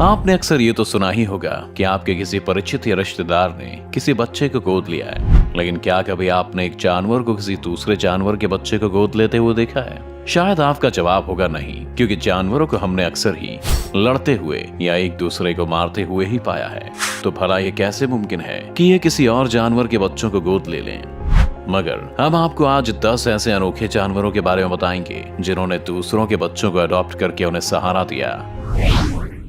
आपने अक्सर ये तो सुना ही होगा कि आपके किसी परिचित या रिश्तेदार ने किसी बच्चे को गोद लिया है, लेकिन क्या कभी आपने एक जानवर को किसी दूसरे जानवर के बच्चे को गोद लेते हुए देखा है? शायद आपका जवाब होगा नहीं, क्योंकि जानवरों को हमने अक्सर ही लड़ते हुए या एक दूसरे को मारते हुए ही पाया है। तो भला ये कैसे मुमकिन है कि ये किसी और जानवर के बच्चों को गोद ले लें? मगर हम आपको आज 10 ऐसे अनोखे जानवरों के बारे में बताएंगे जिन्होंने दूसरों के बच्चों को अडॉप्ट करके उन्हें सहारा दिया।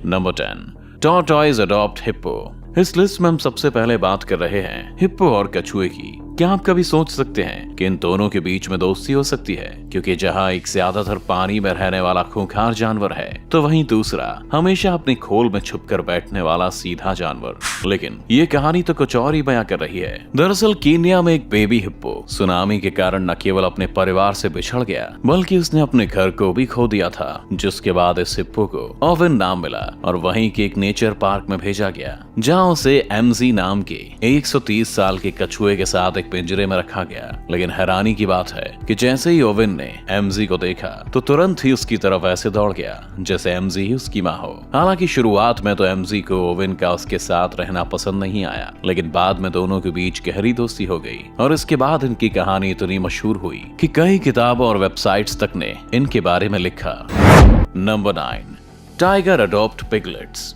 Number 10, tortoise adopt hippo. इस लिस्ट में हम सबसे पहले बात कर रहे हैं हिप्पो और कछुए की। क्या आप कभी सोच सकते हैं कि इन दोनों के बीच में दोस्ती हो सकती है? क्योंकि जहां एक ज्यादातर पानी में रहने वाला खूंखार जानवर है, तो वहीं दूसरा हमेशा अपनी खोल में छुपकर बैठने वाला सीधा जानवर। लेकिन ये कहानी तो कुछ और ही बयां कर रही है। दरअसल कीनिया में एक बेबी हिप्पो सुनामी के कारण न केवल अपने परिवार से बिछड़ गया, बल्कि उसने अपने घर को भी खो दिया था, जिसके बाद इस हिप्पो को ओवेन नाम मिला और वहीं के एक नेचर पार्क में भेजा गया, जहाँ उसे एमजी नाम के 130 साल के कछुए के साथ एक पिंजरे में रखा गया। लेकिन हैरानी की बात है कि जैसे ही ओवेन ने एमजी को देखा तो तुरंत ही उसकी तरफ ऐसे दौड़ गया जैसे एमजी ही उसकी माँ हो। हालांकि शुरुआत में तो एमजी को ओवेन का उसके साथ रहना पसंद नहीं आया, लेकिन बाद में दोनों के बीच गहरी दोस्ती हो गई और इसके बाद इनकी कहानी इतनी मशहूर हुई कि कई किताबों और वेबसाइट्स तक ने इनके बारे में लिखा। Number 9, tiger adopt piglets.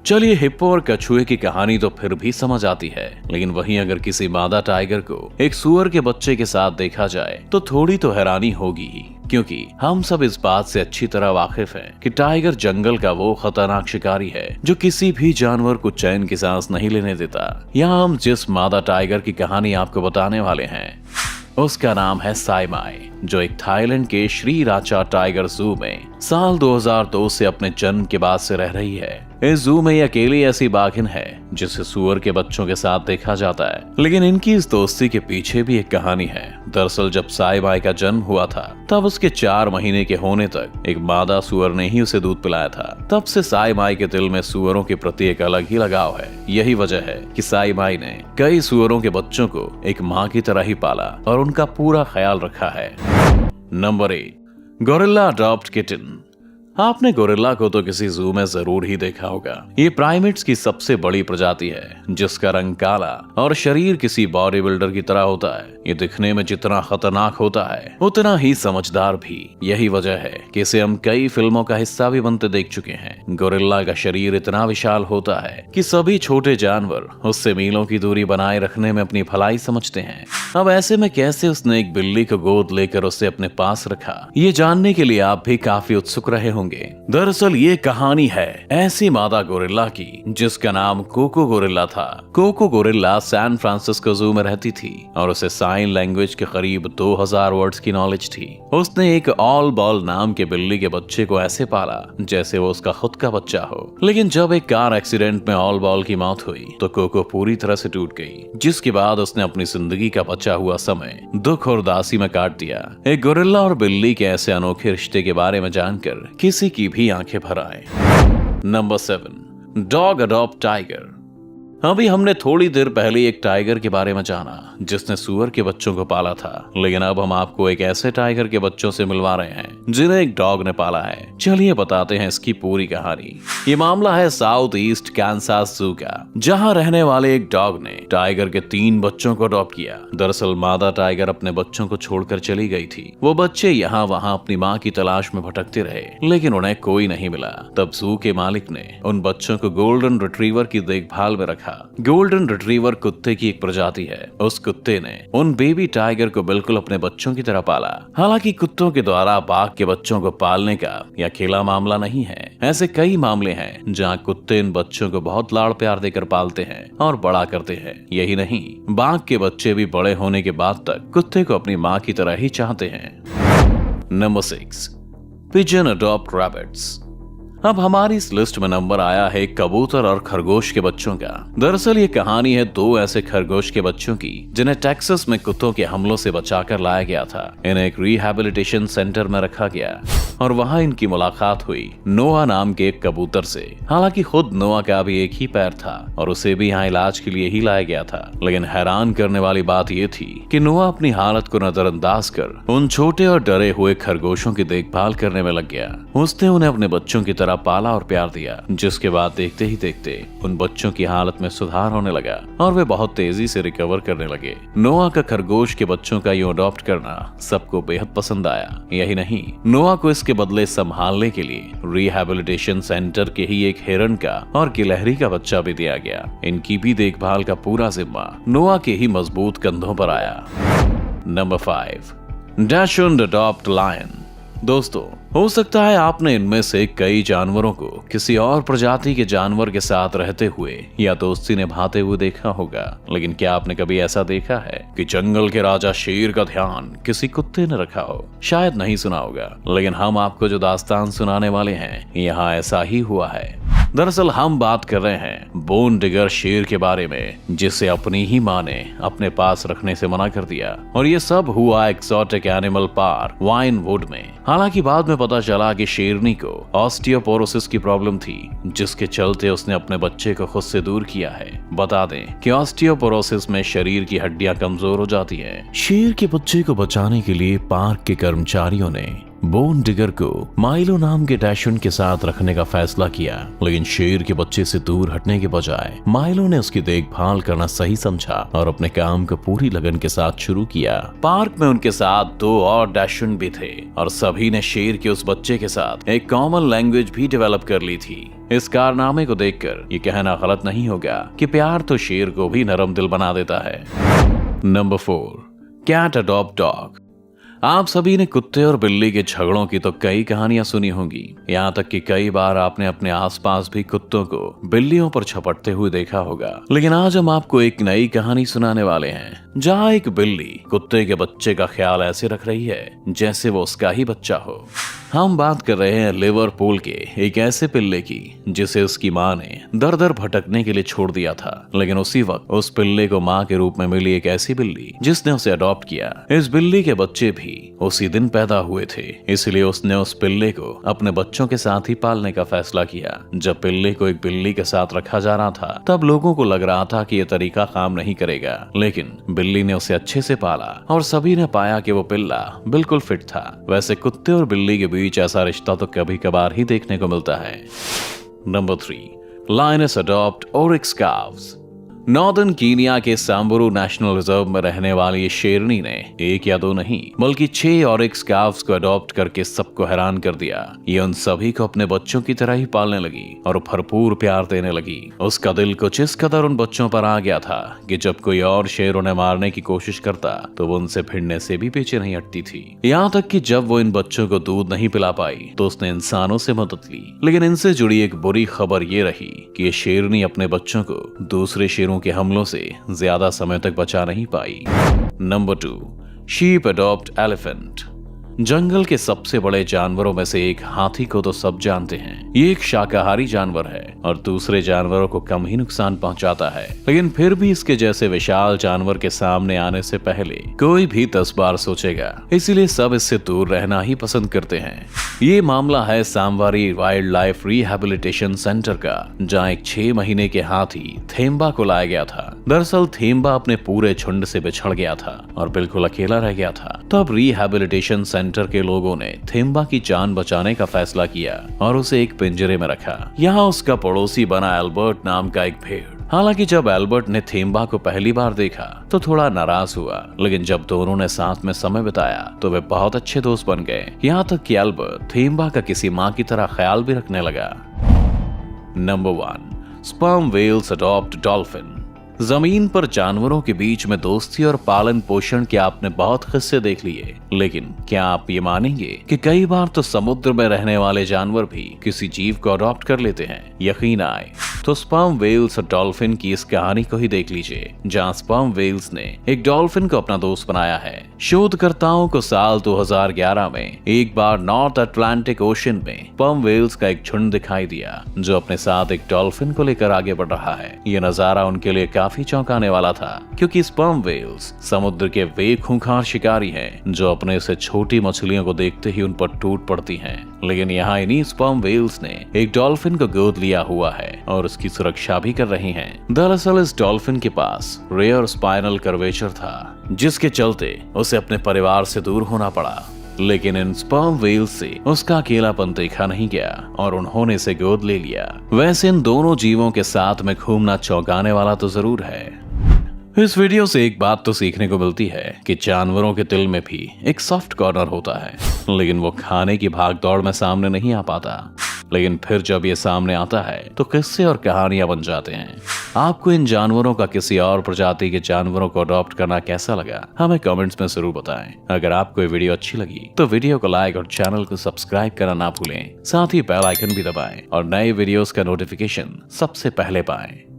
चलिए, हिप्पो और कछुए की कहानी तो फिर भी समझ आती है, लेकिन वहीं अगर किसी मादा टाइगर को एक सूअर के बच्चे के साथ देखा जाए तो थोड़ी तो हैरानी होगी ही, क्योंकि हम सब इस बात से अच्छी तरह वाकिफ हैं कि टाइगर जंगल का वो खतरनाक शिकारी है जो किसी भी जानवर को चैन की सांस नहीं लेने देता। यहाँ हम जिस मादा टाइगर की कहानी आपको बताने वाले हैं उसका नाम है साइमाई, जो एक थाईलैंड के श्री राचा टाइगर जू में साल 2002 से अपने जन्म के बाद से रह रही है। इस जू में ये अकेली ऐसी बाघिन है जिसे सूअर के बच्चों के साथ देखा जाता है, लेकिन इनकी इस दोस्ती के पीछे भी एक कहानी है। दरअसल जब साइमाई का जन्म हुआ था तब उसके 4 महीने के होने तक एक मादा सूअर ने ही उसे दूध पिलाया था। तब से साइमाई के दिल में सूअरों के प्रति एक अलग ही लगाव है। यही वजह है कि साइमाई ने कई सूअरों के बच्चों को एक माँ की तरह ही पाला और उनका पूरा ख्याल रखा है। Number 8, gorilla adopt kitten. आपने गोरिल्ला को तो किसी जू में जरूर ही देखा होगा। ये प्राइमेट्स की सबसे बड़ी प्रजाति है जिसका रंग काला और शरीर किसी बॉडी बिल्डर की तरह होता है। ये दिखने में जितना खतरनाक होता है उतना ही समझदार भी। यही वजह है कि इसे हम कई फिल्मों का हिस्सा भी बनते देख चुके हैं। गोरिल्ला का शरीर इतना विशाल होता है कि सभी छोटे जानवर उससे मीलों की दूरी बनाए रखने में अपनी भलाई समझते हैं। अब ऐसे में कैसे उसने एक बिल्ली को गोद लेकर उसे अपने पास रखा, ये जानने के लिए आप भी काफी उत्सुक रहे होंगे। दरअसल ये कहानी है ऐसी मादा गोरिल्ला की जिसका नाम कोको गोरिल्ला था। कोको गोरिल्ला सैन फ्रांसिस्को जू में रहती थी और उसे साइन लैंग्वेज के करीब 2000 वर्ड्स की नॉलेज थी। उसने एक ऑल बॉल नाम के बिल्ली के बच्चे को ऐसे पाला जैसे वो उसका खुद का बच्चा हो। लेकिन जब एक कार एक्सीडेंट में ऑल बॉल की मौत हुई तो कोको पूरी तरह से टूट गई, जिसके बाद उसने अपनी जिंदगी का बचा हुआ समय दुख और उदासी में काट दिया। एक गोरिल्ला और बिल्ली के ऐसे अनोखे रिश्ते के बारे में जानकर किसी की भी आंखें भर आए। Number 7, dog adopt tiger. अभी हमने थोड़ी देर पहले एक टाइगर के बारे में जाना जिसने सूअर के बच्चों को पाला था, लेकिन अब हम आपको एक ऐसे टाइगर के बच्चों से मिलवा रहे हैं जिन्हें एक डॉग ने पाला है। चलिए बताते हैं इसकी पूरी कहानी। ये मामला है साउथ ईस्ट कैंसास जू का, जहां रहने वाले एक डॉग ने टाइगर के 3 बच्चों को अडॉप्ट किया। दरअसल मादा टाइगर अपने बच्चों को छोड़कर चली गई थी। वो बच्चे यहाँ वहाँ अपनी माँ की तलाश में भटकते रहे, लेकिन उन्हें कोई नहीं मिला। तब जू के मालिक ने उन बच्चों को गोल्डन रिट्रीवर की देखभाल में रखा। गोल्डन रिट्रीवर कुत्ते की एक प्रजाति है। उस कुत्ते ने उन बेबी टाइगर को बिल्कुल अपने बच्चों की तरह पाला। हालांकि कुत्तों के द्वारा बाघ के बच्चों को पालने का यह अकेला मामला नहीं है। ऐसे कई मामले हैं जहां कुत्ते इन बच्चों को बहुत लाड़ प्यार देकर पालते हैं और बड़ा करते हैं। यही नहीं, बाघ के बच्चे भी बड़े होने के बाद तक कुत्ते को अपनी माँ की तरह ही चाहते हैं। Number 6, pigeon adopt rabbits. अब हमारी इस लिस्ट में नंबर आया है कबूतर और खरगोश के बच्चों का। दरअसल ये कहानी है 2 ऐसे खरगोश के बच्चों की जिन्हें टेक्सास में कुत्तों के हमलों से बचाकर लाया गया था। इन्हें एक रिहैबिलिटेशन सेंटर में रखा गया और वहाँ इनकी मुलाकात हुई नोआ नाम के एक कबूतर से। हालांकि खुद नोआ का भी एक ही पैर था और उसे भी यहाँ इलाज के लिए ही लाया गया था, लेकिन हैरान करने वाली बात ये थी कि नोआ अपनी हालत को नजरअंदाज कर उन छोटे और डरे हुए खरगोशों की देखभाल करने में लग गया। उसने उन्हें अपने बच्चों की तरह पाला और प्यार दिया, जिसके बाद देखते ही देखते उन बच्चों की हालत में सुधार होने लगा और वे बहुत तेजी से रिकवर करने लगे। नोआ का खरगोश के बच्चों का यूं अडॉप्ट करना सबको बेहद पसंद आया। यही नहीं, नोआ को इसके बदले संभालने के लिए रिहैबिलिटेशन सेंटर के ही एक हिरण का और गिलहरी का बच्चा भी दिया गया। इनकी भी देखभाल का पूरा जिम्मा नोआ के ही मजबूत कंधों पर आया। Number 5, dachshund adopt lion. दोस्तों, हो सकता है आपने इनमें से कई जानवरों को किसी और प्रजाति के जानवर के साथ रहते हुए या दोस्ती निभाते हुए देखा होगा, लेकिन क्या आपने कभी ऐसा देखा है कि जंगल के राजा शेर का ध्यान किसी कुत्ते ने रखा हो? शायद नहीं सुना होगा, लेकिन हम आपको जो दास्तान सुनाने वाले हैं यहाँ ऐसा ही हुआ है। दरअसल हम बात कर रहे हैं बोन डिगर शेर के बारे में, जिसे अपनी ही माँ ने अपने पास रखने से मना कर दिया, और ये सब हुआ एक्सोटिक एनिमल पार्क वाइनवुड में। हालांकि बाद में पता चला कि शेरनी को ऑस्टियोपोरोसिस की प्रॉब्लम थी, जिसके चलते उसने अपने बच्चे को खुद से दूर किया है। बता दें कि ऑस्टियोपोरोसिस में शरीर की हड्डियां कमजोर हो जाती हैं। शेर के बच्चे को बचाने के लिए पार्क के कर्मचारियों ने बोन डिगर को माइलो नाम के डैशुंड के साथ रखने का फैसला किया, लेकिन शेर के बच्चे से दूर हटने के बजाय माइलो ने उसकी देखभाल करना सही समझा और अपने काम को पूरी लगन के साथ शुरू किया। पार्क में उनके साथ 2 और डैशुंड भी थे और सभी ने शेर के उस बच्चे के साथ एक कॉमन लैंग्वेज भी डेवलप कर ली थी। इस कारनामे को देखकर ये कहना गलत नहीं होगा कि प्यार तो शेर को भी नरम दिल बना देता है। Number 4, cat adopt dog. आप सभी ने कुत्ते और बिल्ली के झगड़ों की तो कई कहानियां सुनी होंगी। यहाँ तक कि कई बार आपने अपने आसपास भी कुत्तों को बिल्लियों पर झपटते हुए देखा होगा। लेकिन आज हम आपको एक नई कहानी सुनाने वाले हैं, जहाँ एक बिल्ली कुत्ते के बच्चे का ख्याल ऐसे रख रही है जैसे वो उसका ही बच्चा हो। हम बात कर रहे हैं लिवरपूल के एक ऐसे पिल्ले की जिसे उसकी माँ ने दर दर भटकने के लिए छोड़ दिया था, लेकिन उसी वक्त उस पिल्ले को माँ के रूप में मिली एक ऐसी बिल्ली जिसने उसे अडॉप्ट किया। इस बिल्ली के बच्चे भी उसी दिन पैदा हुए थे, इसलिए उसने उस पिल्ले को अपने बच्चों के साथ ही पालने का फैसला किया। जब पिल्ले को एक बिल्ली के साथ रखा जा रहा था, तब लोगों को लग रहा था कि यह तरीका काम नहीं करेगा, लेकिन बिल्ली ने उसे अच्छे से पाला और सभी ने पाया कि वो पिल्ला बिल्कुल फिट था। वैसे कुत्ते और बिल्ली के बीच ऐसा रिश्ता तो कभी कभार ही देखने को मिलता है। Number 3, lioness adopt oryx calves. Northern Kenya के सांबुरू नेशनल रिजर्व में रहने वाली ये शेरनी ने 1 या 2 नहीं बल्कि 6 ऑरिक्स काव्स को अडॉप्ट करके सबको हैरान कर दिया। ये उन सभी को अपने बच्चों की तरह ही पालने लगी और भरपूर प्यार देने लगी। उसका दिल कुछ इस कदर उन बच्चों पर आ गया था कि जब कोई और शेर उन्हें मारने की कोशिश करता तो वो उनसे भिड़ने से भी पीछे नहीं हटती थी। यहाँ तक कि जब वो इन बच्चों को दूध नहीं पिला पाई तो उसने इंसानों से मदद ली। लेकिन इनसे जुड़ी एक बुरी खबर ये रही कि ये शेरनी अपने बच्चों को दूसरे शेरों के हमलों से ज्यादा समय तक बचा नहीं पाई। Number 2, sheep adopt elephant. जंगल के सबसे बड़े जानवरों में से एक हाथी को तो सब जानते हैं। ये एक शाकाहारी जानवर है और दूसरे जानवरों को कम ही नुकसान पहुंचाता है, लेकिन फिर भी इसके जैसे विशाल जानवर के सामने आने से पहले कोई भी 10 बार सोचेगा, इसीलिए सब इससे दूर रहना ही पसंद करते हैं। ये मामला है सांवारी वाइल्ड लाइफ रिहैबिलिटेशन सेंटर का, जहाँ एक 6 महीने के हाथी थेम्बा को लाया गया था। दरअसल थेम्बा अपने पूरे झुंड से बिछड़ गया था और बिल्कुल अकेला रह गया था। तब रिहैबिलिटेशन सेंटर के लोगों ने थेम्बा की जान बचाने का फैसला किया और उसे एक पिंजरे में रखा। यहाँ उसका पड़ोसी बना एल्बर्ट नाम का एक भेड़। हालांकि जब एल्बर्ट ने थेम्बा को पहली बार देखा तो थोड़ा नाराज हुआ, लेकिन जब दोनों ने साथ में समय बिताया तो वे बहुत अच्छे दोस्त बन गए। यहाँ तक कि एल्बर्ट थेम्बा का किसी माँ की तरह ख्याल भी रखने लगा। Number 1, sperm whales adopt dolphin. जमीन पर जानवरों के बीच में दोस्ती और पालन पोषण के आपने बहुत किस्से देख लिए, लेकिन क्या आप ये मानेंगे कि कई बार तो समुद्र में रहने वाले जानवर भी किसी जीव को अडॉप्ट कर लेते हैं? यकीन आए तो स्पर्म व्हेल्स और डॉल्फिन की इस कहानी को ही देख लीजिए, जहां स्पर्म व्हेल्स ने एक डॉल्फिन को अपना दोस्त बनाया है। शोधकर्ताओं को साल 2011 में एक बार नॉर्थ अटलांटिक ओशन में स्पर्म व्हेल्स का एक झुंड दिखाई दिया जो अपने साथ एक डॉल्फिन को लेकर आगे बढ़ रहा है। ये नजारा उनके लिए काफी चौंकाने वाला था, क्योंकि स्पर्म व्हेल्स समुद्र के वे खूंखार शिकारी हैं जो अपने से छोटी मछलियों को देखते ही उन पर टूट पड़ती हैं। लेकिन यहाँ इन्हीं स्पर्म व्हेल्स ने एक डॉल्फिन को गोद लिया हुआ है और उसकी सुरक्षा भी कर रही हैं। दरअसल इस डॉल्फिन के पास रेयर स्पाइनल कर्वेचर था, जिसके चलते उसे अपने परिवार से दूर होना पड़ा। लेकिन इन स्पर्म व्हेल्स से उसका अकेलापन देखा नहीं गया और उन्होंने इसे गोद ले लिया। वैसे इन दोनों जीवों के साथ में घूमना चौंकाने वाला तो जरूर है। इस वीडियो से एक बात तो सीखने को मिलती है कि जानवरों के दिल में भी एक सॉफ्ट कॉर्नर होता है, लेकिन वो खाने की भागदौड़ में सामने नहीं आ पाता। लेकिन फिर जब ये सामने आता है तो किस्से और कहानियां बन जाते हैं। आपको इन जानवरों का किसी और प्रजाति के जानवरों को अडॉप्ट करना कैसा लगा, हमें कमेंट्स में जरूर बताएं। अगर आपको ये वीडियो अच्छी लगी तो वीडियो को लाइक और चैनल को सब्सक्राइब करना ना भूलें। साथ ही बेल आइकन भी दबाएं और नए वीडियोस का नोटिफिकेशन सबसे पहले पाएं।